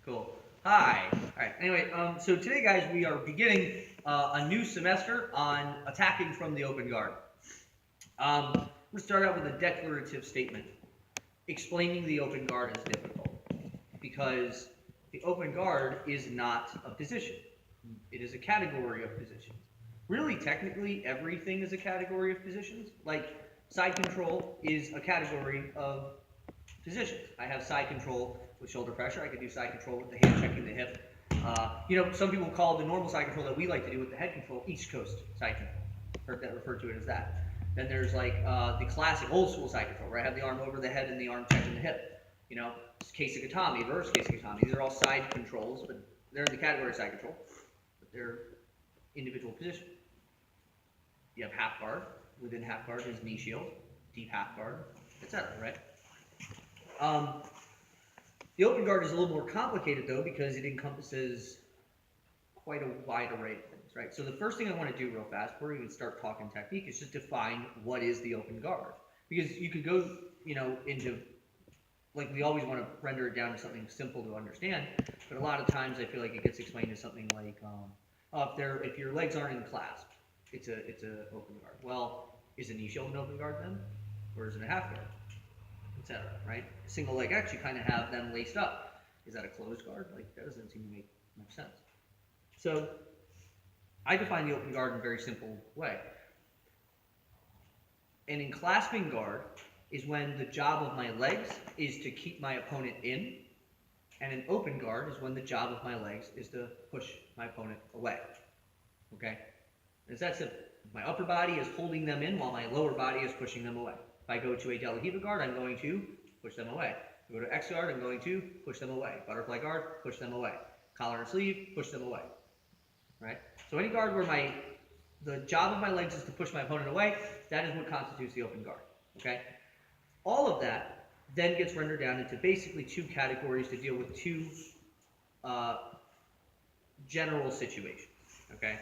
Cool. Hi. All right. Anyway, so today, guys, we are beginning a new semester on attacking from the open guard. We'll start out with a declarative statement. Explaining the open guard is difficult because the open guard is not a position. It is a category of positions. Really, technically, everything is a category of positions. Like side control is a category of positions. I have side control with shoulder pressure. I can do side control with the hand checking the hip. Some people call the normal side control that we like to do with the head control East Coast side control. Heard that referred to it as that. Then there's like the classic old school side control, where I have the arm over the head and the arm checking the hip. Kasegatomi, reverse kasegatomi. These are all side controls, but they're in the category of side control. But they're individual positions. You have half guard. Within half guard is knee shield, deep half guard, etc. Right? The open guard is a little more complicated though because it encompasses quite a wide array of things, right? So the first thing I want to do real fast before we even start talking technique is just define what is the open guard. Because you could go, into, like we always want to render it down to something simple to understand, but a lot of times I feel like it gets explained as something like, if your legs aren't in clasp, it's a open guard. Well, is a knee shield an open guard then? Or is it a half guard? Etc. Right? Single leg X, you kind of have them laced up. Is that a closed guard? Like that doesn't seem to make much sense. So I define the open guard in a very simple way. An enclasping guard is when the job of my legs is to keep my opponent in, and an open guard is when the job of my legs is to push my opponent away. Okay? It's that simple. My upper body is holding them in while my lower body is pushing them away. If I go to a De La Riva guard, I'm going to push them away. If I go to X guard, I'm going to push them away. Butterfly guard, push them away. Collar and sleeve, push them away. Right? So any guard where the job of my legs is to push my opponent away, that is what constitutes the open guard. Okay? All of that then gets rendered down into basically two categories to deal with two general situations. Okay?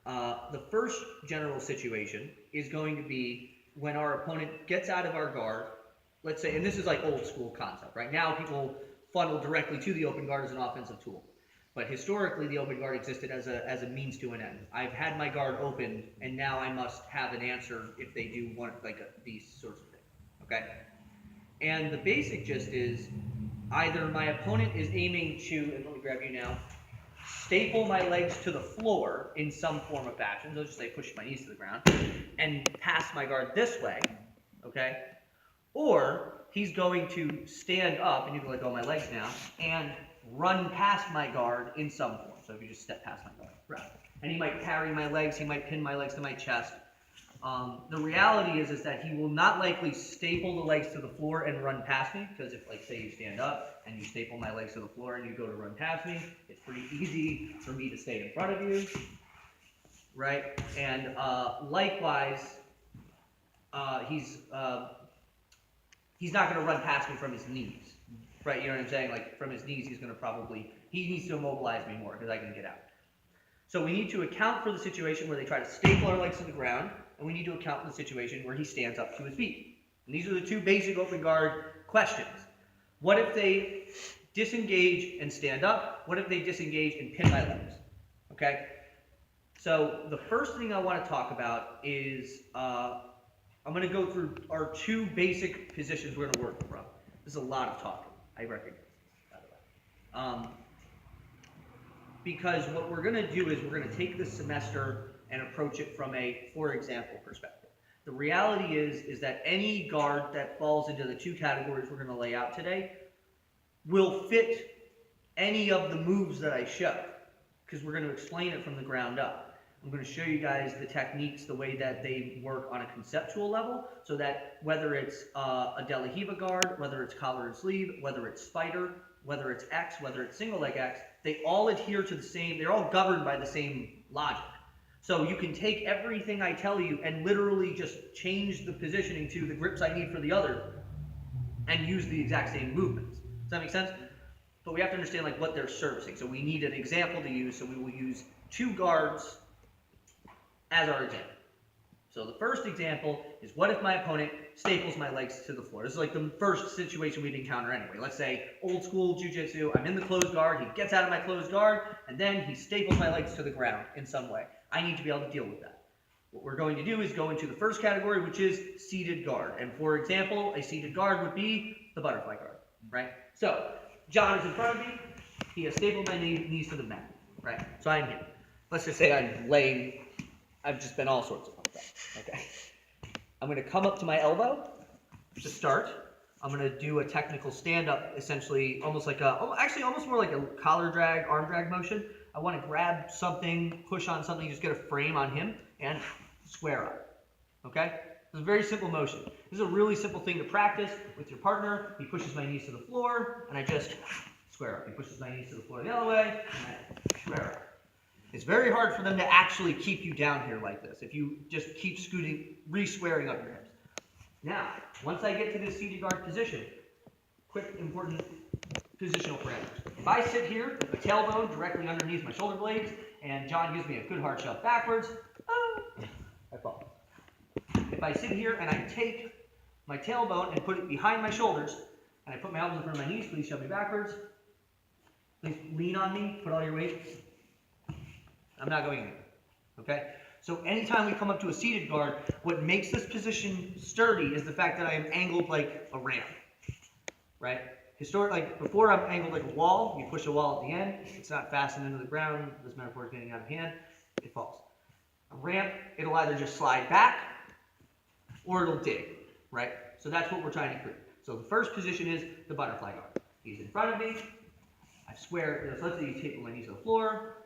The first general situation is going to be when our opponent gets out of our guard, let's say, and this is like old school concept, right? Now people funnel directly to the open guard as an offensive tool. But historically, the open guard existed as a means to an end. I've had my guard open, and now I must have an answer if they do these sorts of things, okay? And the basic gist is either my opponent is aiming to, and let me grab you now, staple my legs to the floor in some form of fashion. So just say push my knees to the ground and pass my guard this way, okay? Or he's going to stand up, and you can let go of my legs now, and run past my guard in some form. So if you just step past my guard, right? And he might parry my legs, he might pin my legs to my chest. The reality is that he will not likely staple the legs to the floor and run past me, because if, like, say you stand up and you staple my legs to the floor and you go to run past me, it's pretty easy for me to stay in front of you, right? And likewise, he's not going to run past me from his knees, right? You know what I'm saying? Like, from his knees, he needs to immobilize me more because I can get out. So we need to account for the situation where they try to staple our legs to the ground, and we need to account for the situation where he stands up to his feet. And these are the two basic open guard questions. What if they disengage and stand up? What if they disengage and pin my legs? Okay? So the first thing I want to talk about is I'm going to go through our two basic positions we're going to work from. This is a lot of talking. I recognize this, by the way. Because what we're going to do is we're going to take this semester and approach it from a for example perspective. The reality is that any guard that falls into the two categories we're going to lay out today will fit any of the moves that I show, because we're going to explain it from the ground up. I'm going to show you guys the techniques, the way that they work on a conceptual level, so that whether it's a De La Riva guard, whether it's collar and sleeve, whether it's spider, whether it's X, whether it's single leg X, they all adhere to the same, they're all governed by the same logic. So you can take everything I tell you and literally just change the positioning to the grips I need for the other and use the exact same movements. Does that make sense? But we have to understand like what they're servicing. So we need an example to use, so we will use two guards as our example. So the first example is, what if my opponent staples my legs to the floor? This is like the first situation we'd encounter anyway. Let's say old school jiu-jitsu, I'm in the closed guard, he gets out of my closed guard, and then he staples my legs to the ground in some way. I need to be able to deal with that. What we're going to do is go into the first category, which is seated guard. And for example, a seated guard would be the butterfly guard, right? So John is in front of me, he has stapled my knees to the mat, right? So I'm here. Let's just say I'm laying, I've just been all sorts of fun stuff, okay? I'm going to come up to my elbow to start. I'm going to do a technical stand-up, essentially almost like a, actually almost more like a collar drag, arm drag motion. I want to grab something, push on something, just get a frame on him, and square up, okay? It's a very simple motion. This is a really simple thing to practice with your partner. He pushes my knees to the floor, and I just square up. He pushes my knees to the floor the other way, and I square up. It's very hard for them to actually keep you down here like this if you just keep scooting, re-squaring up your hips. Now, once I get to this seated guard position, quick important positional parameters. If I sit here with my tailbone directly underneath my shoulder blades, and John gives me a good hard shove backwards, I fall. If I sit here and I take my tailbone and put it behind my shoulders, and I put my elbows in front of my knees, please shove me backwards. Please lean on me, put all your weight. I'm not going anywhere, okay? So anytime we come up to a seated guard, what makes this position sturdy is the fact that I am angled like a ramp, right? Historically, like before I'm angled like a wall, you push a wall at the end, it's not fastened into the ground, this metaphor is getting out of hand, it falls. A ramp, it'll either just slide back, or it'll dig, right? So that's what we're trying to create. So the first position is the butterfly guard. He's in front of me, I square, so let's say you tape my knees to the floor,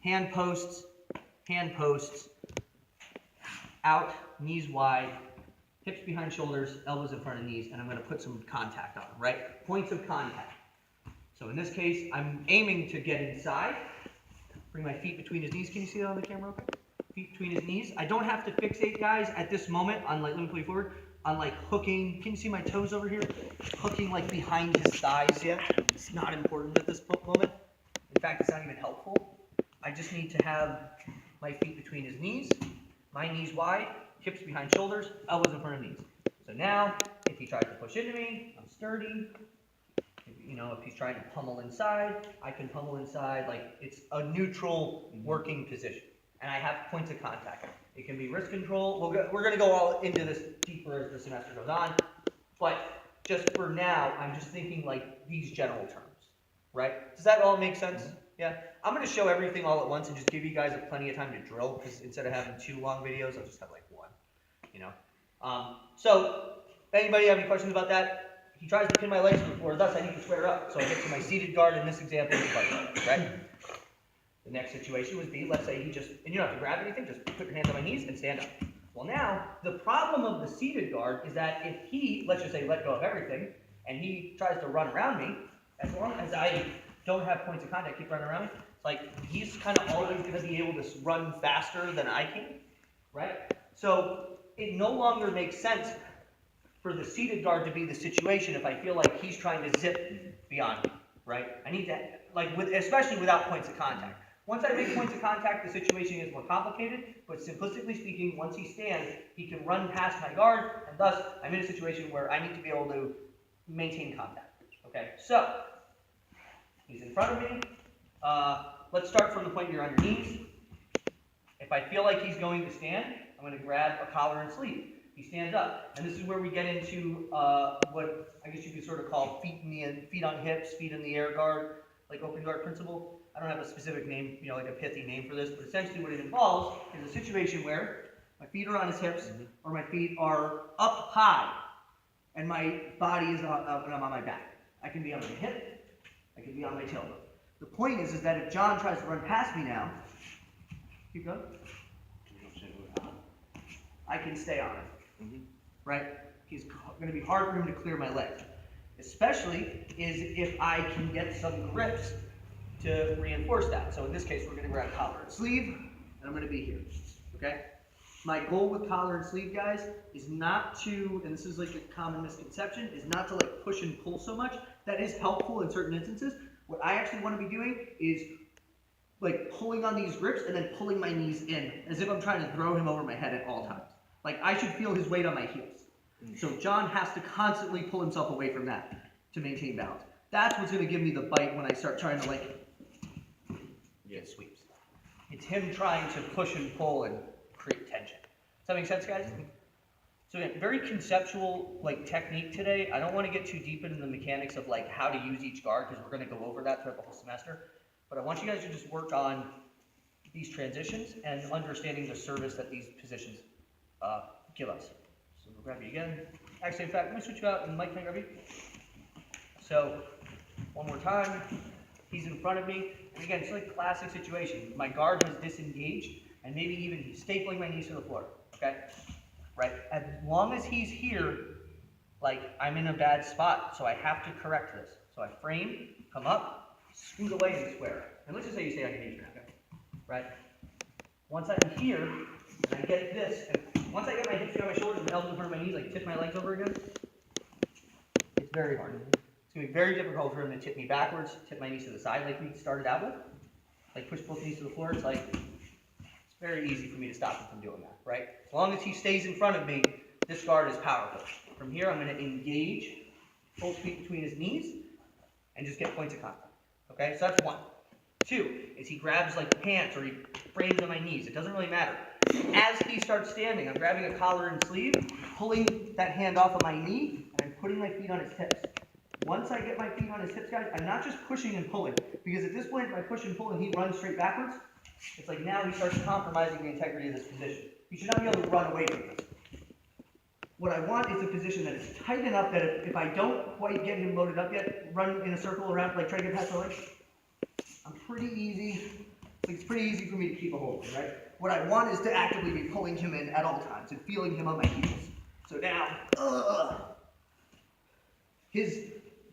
hand posts, out, knees wide, hips behind shoulders, elbows in front of knees, and I'm going to put some contact on them, right? Points of contact. So in this case, I'm aiming to get inside, bring my feet between his knees. Can you see that on the camera? Okay. Feet between his knees. I don't have to fixate, guys, at this moment on, like, let me pull you forward, on like hooking. Can you see my toes over here? Hooking like behind his thighs yet. It's not important at this moment. In fact, it's not even helpful. I just need to have my feet between his knees, my knees wide, hips behind shoulders, elbows in front of knees. So now, if he tries to push into me, I'm sturdy. If he's trying to pummel inside, I can pummel inside. Like, it's a neutral working position. And I have points of contact. It can be wrist control. We're going to go all into this deeper as the semester goes on. But just for now, I'm just thinking like these general terms, right? Does that all make sense? Yeah. I'm going to show everything all at once and just give you guys plenty of time to drill, because instead of having 2 long videos, I'll just have like 1, So, anybody have any questions about that? He tries to pin my legs to the floor, thus I need to square up. So I get to my seated guard in this example, right? The next situation would be, let's say he just, and you don't have to grab anything, just put your hands on my knees and stand up. Well now, the problem of the seated guard is that if he, let's just say, let go of everything, and he tries to run around me, as long as I don't have points of contact, keep running around me, it's like he's kind of always going to be able to run faster than I can, right? So it no longer makes sense for the seated guard to be the situation if I feel like he's trying to zip beyond me, right? I need to, especially without points of contact. Once I make points of contact, the situation is more complicated, but simplistically speaking, once he stands, he can run past my guard, and thus I'm in a situation where I need to be able to maintain contact. Okay, so he's in front of me. Let's start from the point you're on your knees. If I feel like he's going to stand, I'm going to grab a collar and sleeve. He stands up, and this is where we get into what I guess you could sort of call feet on hips, feet in the air guard, like open guard principle. I don't have a specific name, like a pithy name for this, but essentially what it involves is a situation where my feet are on his hips, or my feet are up high, and my body is up and I'm on my back. I can be on my hip, I can be on my tailbone. The point is that if John tries to run past me now, keep going, I can stay on it, right? He's going to be hard for him to clear my legs, especially if I can get some grips to reinforce that. So in this case, we're going to grab collar and sleeve, and I'm going to be here, okay? My goal with collar and sleeve, guys, is not to, and this is like a common misconception, is not to like push and pull so much. That is helpful in certain instances. What I actually want to be doing is, like pulling on these grips and then pulling my knees in as if I'm trying to throw him over my head at all times. Like I should feel his weight on my heels. So John has to constantly pull himself away from that to maintain balance. That's what's going to give me the bite when I start trying to like get sweeps. It's him trying to push and pull and create tension. Does that make sense, guys? So again, very conceptual like technique today. I don't want to get too deep into the mechanics of like how to use each guard because we're going to go over that throughout the whole semester. But I want you guys to just work on these transitions and understanding the service that these positions give us. So we'll grab you again. Actually, in fact, let me switch you out and Mike can grab you. So one more time. He's in front of me. And again, it's like a classic situation. My guard has disengaged and maybe even stapling my knees to the floor. Okay? Right? As long as he's here, like I'm in a bad spot, so I have to correct this. So I frame, come up, scoot away and square. And let's just say you stay on your knees now. Okay? Right? Once I'm here, and I get this, and once I get my hips behind my shoulders and elbows in front of my knees, like tip my legs over again, it's very hard. It's going to be very difficult for him to tip me backwards, tip my knees to the side like we started out with. Like push both knees to the floor. It's like, it's very easy for me to stop him from doing that, right? As long as he stays in front of me, this guard is powerful. From here, I'm going to engage, both feet between his knees, and just get points of contact. Okay, so that's one. Two is he grabs like pants or he frames on my knees. It doesn't really matter. As he starts standing, I'm grabbing a collar and sleeve, pulling that hand off of my knee, and I'm putting my feet on his hips. Once I get my feet on his hips, guys, I'm not just pushing and pulling. Because at this point, if I push and pull and he runs straight backwards, it's like now he starts compromising the integrity of this position. He should not be able to run away from this. What I want is a position that is tight enough that if I don't quite get him loaded up yet, run in a circle around, like try to get past the legs, I'm pretty easy. It's pretty easy for me to keep a hold of him, right? What I want is to actively be pulling him in at all times and feeling him on my heels. So now, his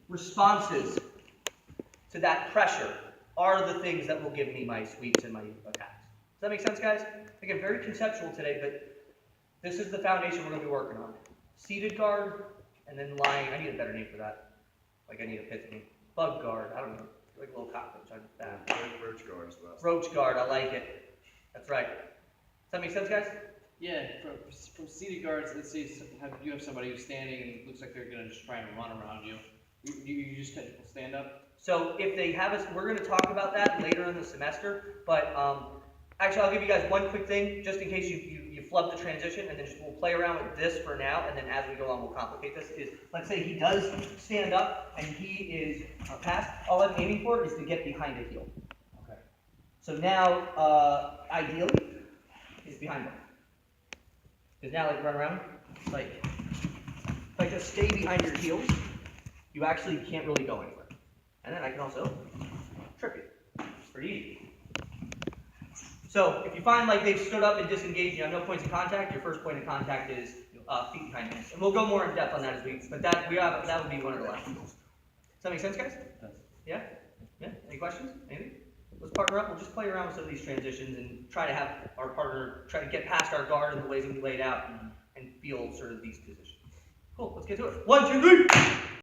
responses to that pressure are the things that will give me my sweeps and my attacks. Does that make sense, guys? Again, very conceptual today, but this is the foundation we're going to be working on. Seated guard, and then lying. I need a better name for that. Like I need a pitch name. Bug guard. I don't know. Like a little cockroach. Roach guard is last. Roach guard. I like it. That's right. Does that make sense, guys? Yeah, from seated guards, let's say you have somebody who's standing and it looks like they're going to just try and run around you. You just have people stand up? So if they have us, we're going to talk about that later in the semester, but actually I'll give you guys one quick thing, just in case you flub the transition, and then we'll play around with this for now, and then as we go on we'll complicate this, is let's say he does stand up and he is passed, all I'm aiming for is to get behind a heel. Okay. So now, ideally, he's behind him. Because now, like, run around, like, if I just stay behind your heels, you actually can't really go anywhere. And then I can also trip you. It's pretty easy. So if you find like they've stood up and disengaged, you have no points of contact, your first point of contact is feet behind hands. And we'll go more in depth on that as we, but that would be one of the last rules. Does that make sense, guys? Yeah? Yeah? Any questions? Anything? Let's partner up. We'll just play around with some of these transitions and try to have our partner try to get past our guard in the ways that we laid out and feel sort of these positions. Cool. Let's get to it. 1, 2, 3.